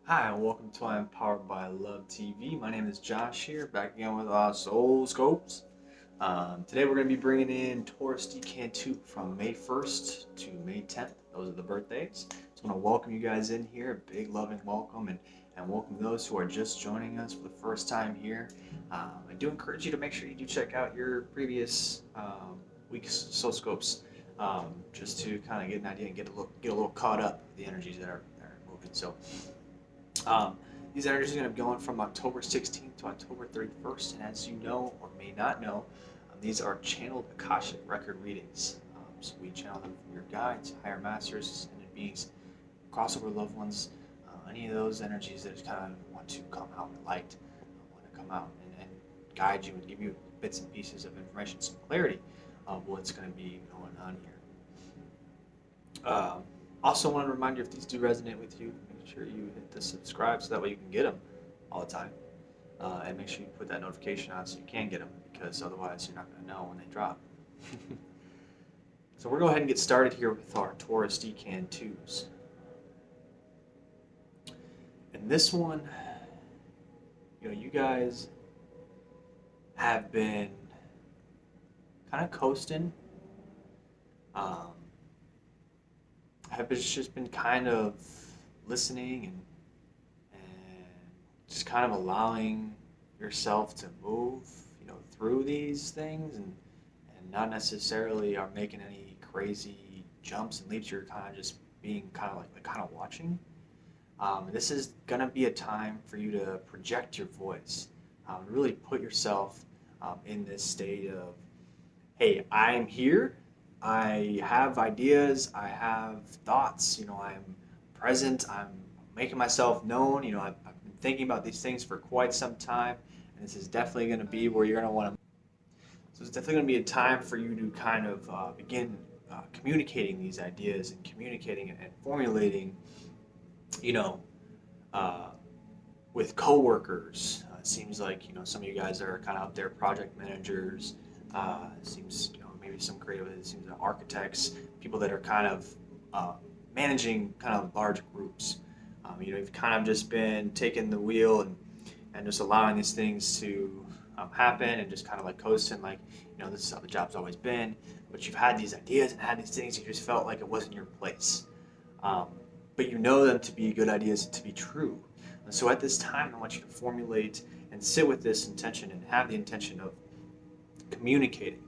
Hi, and welcome to I'm Powered by Love TV. My name is Josh here, back again with our Soul Scopes. Today we're going to be bringing in Taurus Decan 2 from May 1st to May 10th. Those are the birthdays. So I want to welcome you guys in here, a big loving welcome, and welcome those who are just joining us for the first time here. I do encourage you to make sure you do check out your previous week's Soul Scopes, just to kind of get an idea and get a little caught up with the energies that are moving. So. Um, these energies are going to be going from October 16th to October 31st, and as you know or may not know, these are channeled Akashic record readings. So we channel them from your guides, higher masters, ascended beings, crossover loved ones, any of those energies that kind of want to come out in light, want to come out and guide you and give you bits and pieces of information, some clarity of what's going to be going on here. Also want to remind you, if these do resonate with you, make sure you hit the subscribe so that way you can get them all the time. And make sure you put that notification on so you can get them, because otherwise you're not going to know when they drop. So we're going to go ahead and get started here with our Taurus Decan 2s. And this one, you guys have been kind of coasting. Have just been kind of listening and just kind of allowing yourself to move, through these things and not necessarily are making any crazy jumps and leaps. You're kind of just being kind of like kind of watching. This is gonna be a time for you to project your voice, really put yourself in this state of, hey, I'm here. I have ideas, I have thoughts, I'm present, I'm making myself known, I've been thinking about these things for quite some time, and this is definitely going to be where you're going to want to. So it's definitely going to be a time for you to kind of begin communicating these ideas and communicating and formulating, you know, uh, with coworkers. It seems like, some of you guys are kind of up there, project managers, seems, maybe some creative, it seems architects, people that are kind of managing kind of large groups. You've kind of just been taking the wheel and just allowing these things to happen and just kind of like coasting, like, this is how the job's always been. But you've had these ideas and had these things, you just felt like it wasn't your place. Um, but you know them to be good ideas and to be true. And so at this time, I want you to formulate and sit with this intention and have the intention of communicating.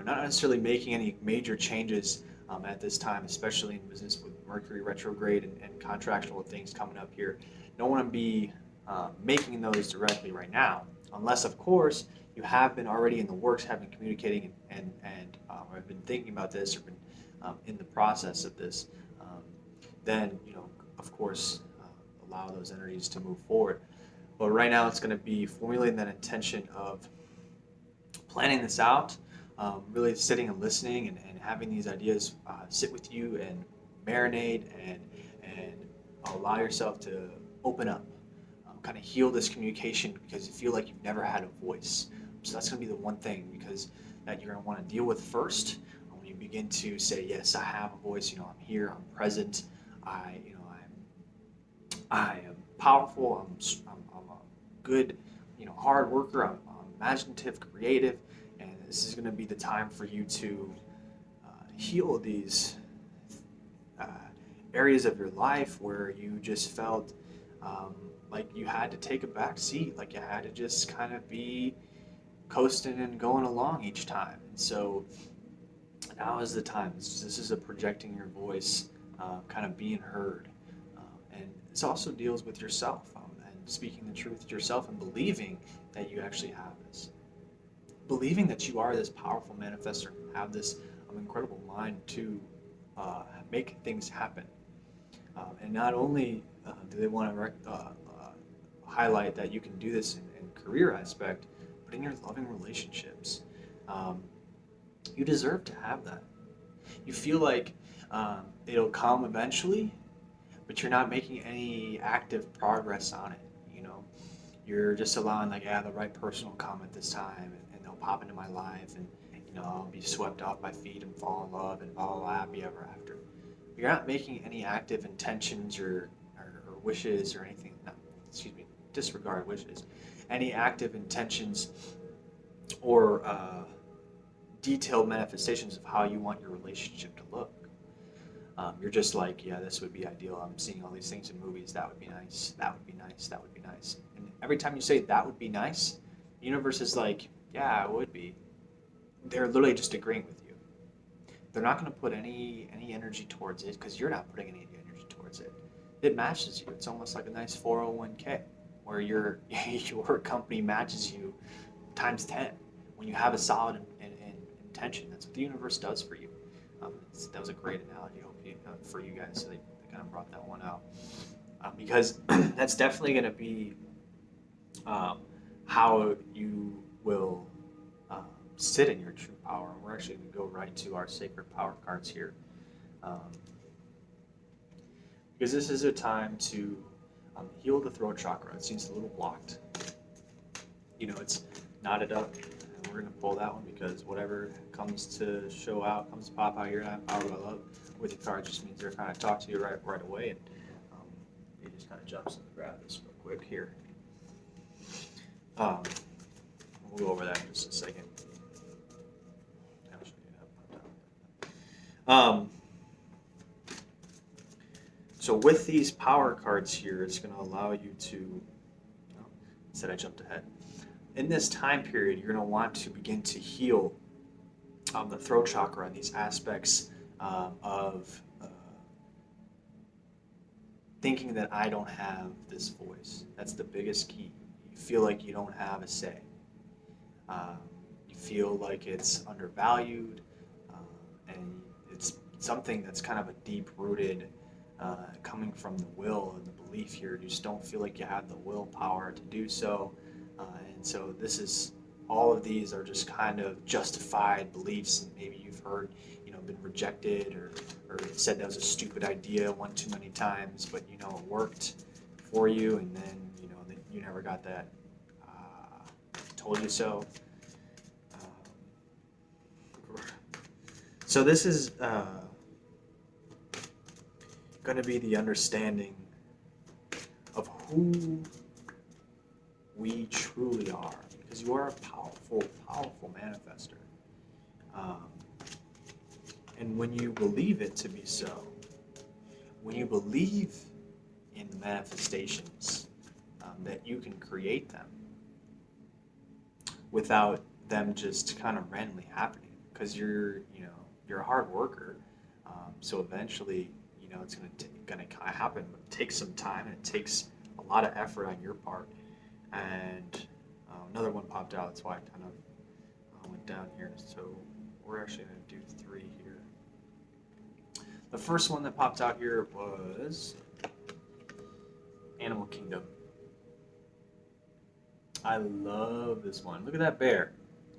Not necessarily making any major changes at this time, especially in business with Mercury retrograde and contractual things coming up here. Don't want to be making those directly right now, unless, of course, you have been already in the works, have been communicating and have been thinking about this or been in the process of this. Then, of course, allow those energies to move forward. But right now, it's going to be formulating that intention of planning this out, really sitting and listening and having these ideas sit with you and marinate and allow yourself to open up, kind of heal this communication, because you feel like you've never had a voice. So that's going to be the one thing because that you're going to want to deal with first when you begin to say, yes, I have a voice. I'm here. I'm present. I am powerful. I'm a good, hard worker. I'm imaginative, creative. And this is going to be the time for you to heal these areas of your life where you just felt like you had to take a back seat, like you had to just kind of be coasting and going along each time. And so now is the time. This is a projecting your voice, kind of being heard. And this also deals with yourself and speaking the truth to yourself and believing that you actually have this. Believing that you are this powerful manifestor and have this incredible mind to make things happen. And not only do they want to highlight that you can do this in career aspect, but in your loving relationships. You deserve to have that. You feel like it'll come eventually, but you're not making any active progress on it. You're just allowing, like, the right person will come at this time and they'll pop into my life and I'll be swept off my feet and fall in love and fall happy ever after. But you're not making any active intentions or wishes or anything disregard wishes, any active intentions or detailed manifestations of how you want your relationship to look. You're just like, yeah, this would be ideal. I'm seeing all these things in movies. That would be nice. That would be nice. That would be nice. And every time you say that would be nice, the universe is like, yeah, it would be. They're literally just agreeing with you. They're not going to put any energy towards it because you're not putting any energy towards it. It matches you. It's almost like a nice 401k where your company matches you times 10 when you have a solid intention. That's what the universe does for you. That was a great analogy for you guys. So they kind of brought that one out because that's definitely going to be how you will sit in your true power. We're actually going to go right to our sacred power cards here because this is a time to heal the throat chakra. It seems a little blocked. It's knotted up. We're going to pull that one because whatever comes to pop out here, power I love with your cards just means they're kind of talk to you right away, and it just kind of jumps in. Grab this real quick here. We'll go over that in just a second. So with these power cards here, it's going to allow you to. Instead, I jumped ahead. In this time period, you're going to want to begin to heal the throat chakra and these aspects of thinking that I don't have this voice. That's the biggest key. You feel like you don't have a say. You feel like it's undervalued, and it's something that's kind of a deep-rooted coming from the will and the belief here. You just don't feel like you have the willpower to do so. And so all of these are just kind of justified beliefs, and maybe you've heard, been rejected or said that was a stupid idea one too many times, but it worked for you, and then you never got that told you so. So this is going to be the understanding of who we truly are, because you are a powerful manifester. And when you believe it to be so, when you believe in the manifestations, that you can create them without them just kind of randomly happening, because you're a hard worker. So eventually, it's going to kind of happen, but it takes some time and it takes a lot of effort on your part. And another one popped out. That's why I kind of went down here. So we're actually going to do 3 here. The first one that popped out here was Animal Kingdom. I love this one. Look at that bear.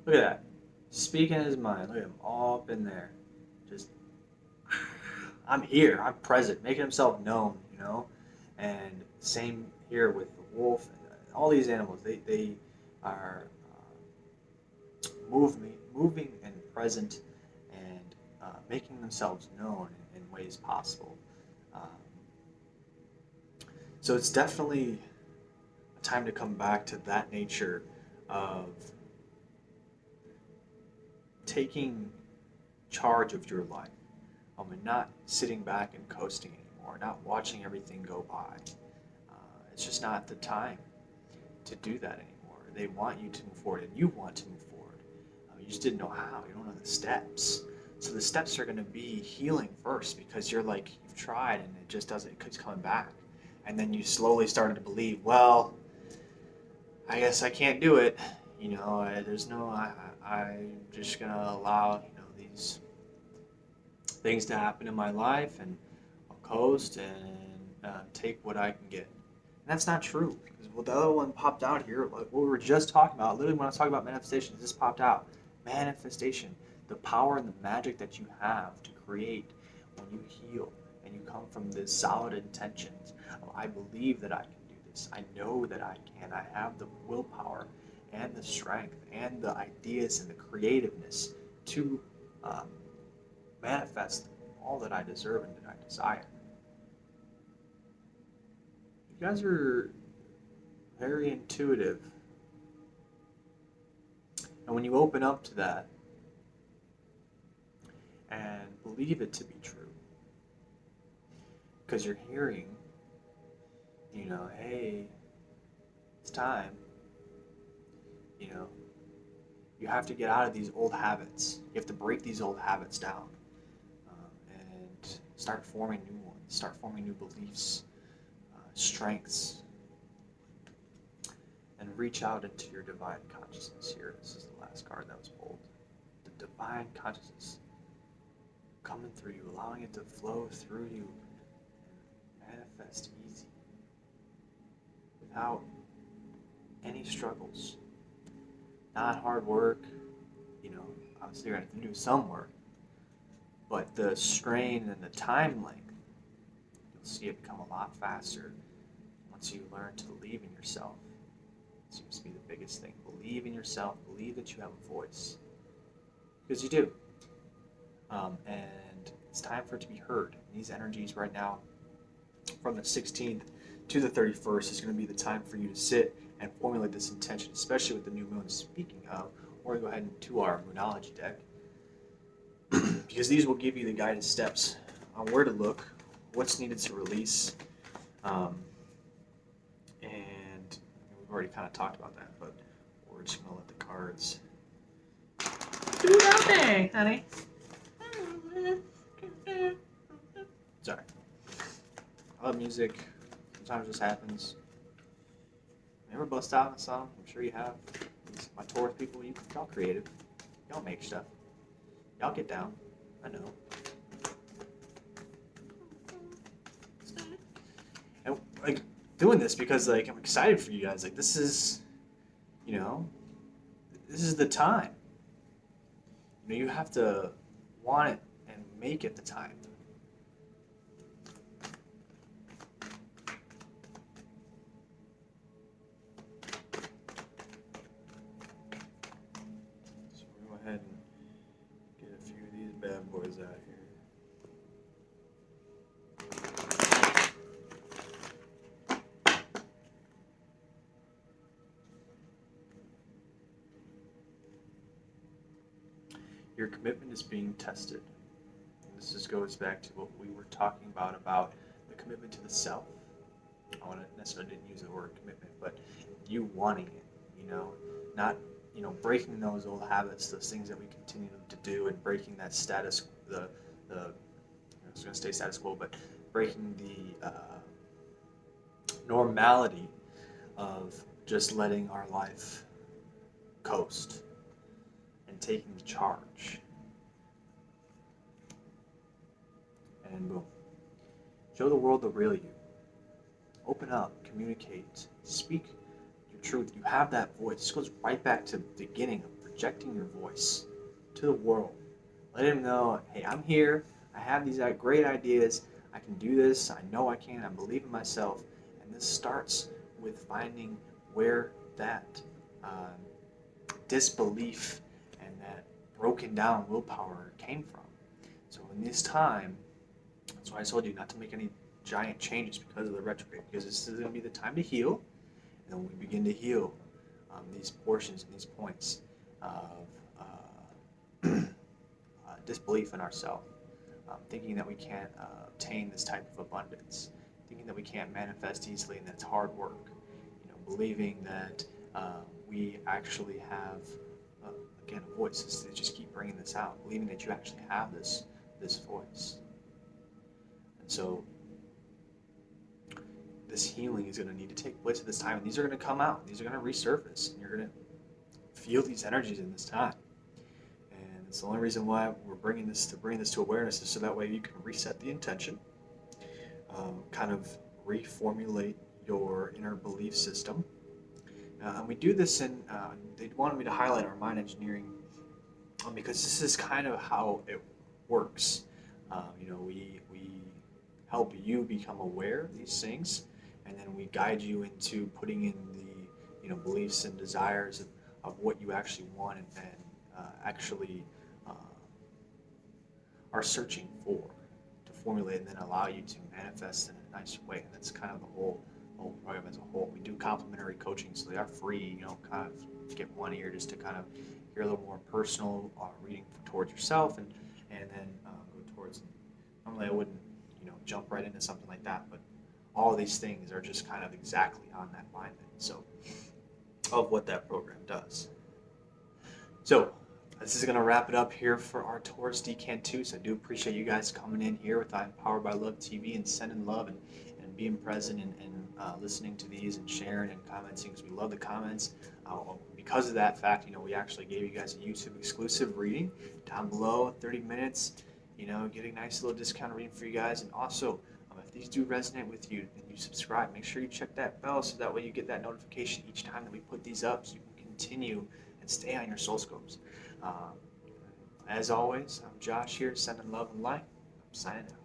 Look at that. Speaking his mind. Look at him all up in there. Just, I'm here. I'm present. Making himself known, And same here with the wolf. All these animals, they are moving and present and making themselves known in ways possible. So it's definitely a time to come back to that nature of taking charge of your life, and not sitting back and coasting anymore, not watching everything go by. It's just not the time to do that anymore. They want you to move forward, and you want to move forward. You just didn't know how. You don't know the steps. So the steps are going to be healing first, because you're like, you've tried and it just doesn't, it keeps coming back. And then you slowly started to believe, well, I guess I can't do it. I'm just going to allow, these things to happen in my life, and I'll coast and take what I can get. And that's not true. Well, the other one popped out here, like what we were just talking about. Literally, when I was talking about manifestations, this popped out. Manifestation, the power and the magic that you have to create when you heal and you come from this solid intentions. I believe that I can do this. I know that I can. I have the willpower and the strength and the ideas and the creativeness to manifest all that I deserve and that I desire. You guys are very intuitive. And when you open up to that and believe it to be true, because you're hearing, hey, it's time, you have to get out of these old habits. You have to break these old habits down and start forming new ones, start forming new beliefs, strengths, and reach out into your divine consciousness here. This is the last card that was pulled. The divine consciousness coming through you, allowing it to flow through you and manifest easy without any struggles. Not hard work, obviously you're going to have to do some work, but the strain and the time length, you'll see it become a lot faster once you learn to believe in yourself. It seems to be the biggest thing. Believe in yourself, believe that you have a voice, because you do. And it's time for it to be heard. And these energies right now, from the 16th to the 31st, is going to be the time for you to sit and formulate this intention, especially with the new moon. Speaking of, we're going to go ahead into our Moonology deck, because these will give you the guided steps on where to look, what's needed to release, and we've already kind of talked about that, but we're just going to let the cards do their thing, honey. Sorry. I love music. Sometimes it just happens. You ever bust out in a song? I'm sure you have. My Taurus people, y'all creative. Y'all make stuff. Y'all get down. I know. And doing this because I'm excited for you guys. This is, this is the time. You have to want it and make it the time. Ahead and get a few of these bad boys out here. Your commitment is being tested. And this goes back to what we were talking about the commitment to the self. I necessarily didn't use the word commitment, but you wanting it, not breaking those old habits, those things that we continue to do, and breaking that status, I was going to say status quo, but breaking the normality of just letting our life coast and taking the charge. And boom. Show the world the real you. Open up, communicate, speak your truth. You have that voice. This goes right back to the beginning of projecting your voice to the world. Let him know, hey, I'm here. I have these great ideas. I can do this. I know I can. I believe in myself. And this starts with finding where that disbelief and that broken down willpower came from. So in this time, that's why I told you not to make any giant changes because of the retrograde, because this is going to be the time to heal. And then we begin to heal these portions and these points of disbelief in ourselves, thinking that we can't obtain this type of abundance, thinking that we can't manifest easily and that it's hard work, believing that we actually have, again, a voice. Just keep bringing this out, believing that you actually have this voice. And so this healing is going to need to take place at this time, and these are going to come out. These are going to resurface, and you're going to feel these energies in this time. And it's the only reason why we're bringing this to awareness, is so that way you can reset the intention, kind of reformulate your inner belief system. And we do this in, they wanted me to highlight our mind engineering because this is kind of how it works. We help you become aware of these things, and then we guide you into putting in the beliefs and desires of what you actually want and actually are searching for to formulate and then allow you to manifest in a nice way. And that's kind of the whole program as a whole. We do complimentary coaching, so they are free. You know, kind of get one ear just to kind of hear a little more personal reading towards yourself, and then go towards. Normally, I wouldn't, you know, jump right into something like that, but all of these things are just kind of exactly on that alignment. So, of what that program does. So, this is going to wrap it up here for our Taurus Decan 2. So I do appreciate you guys coming in here with Empowered by Love TV and sending love and being present and listening to these and sharing and commenting, because we love the comments. Because of that fact, you know, we actually gave you guys a YouTube exclusive reading down below, 30 minutes, you know, getting a nice little discount reading for you guys. And also, if these do resonate with you and you subscribe, make sure you check that bell so that way you get that notification each time that we put these up, so you can continue and stay on your soul scopes. As always, I'm Josh here, sending love and light. I'm signing out.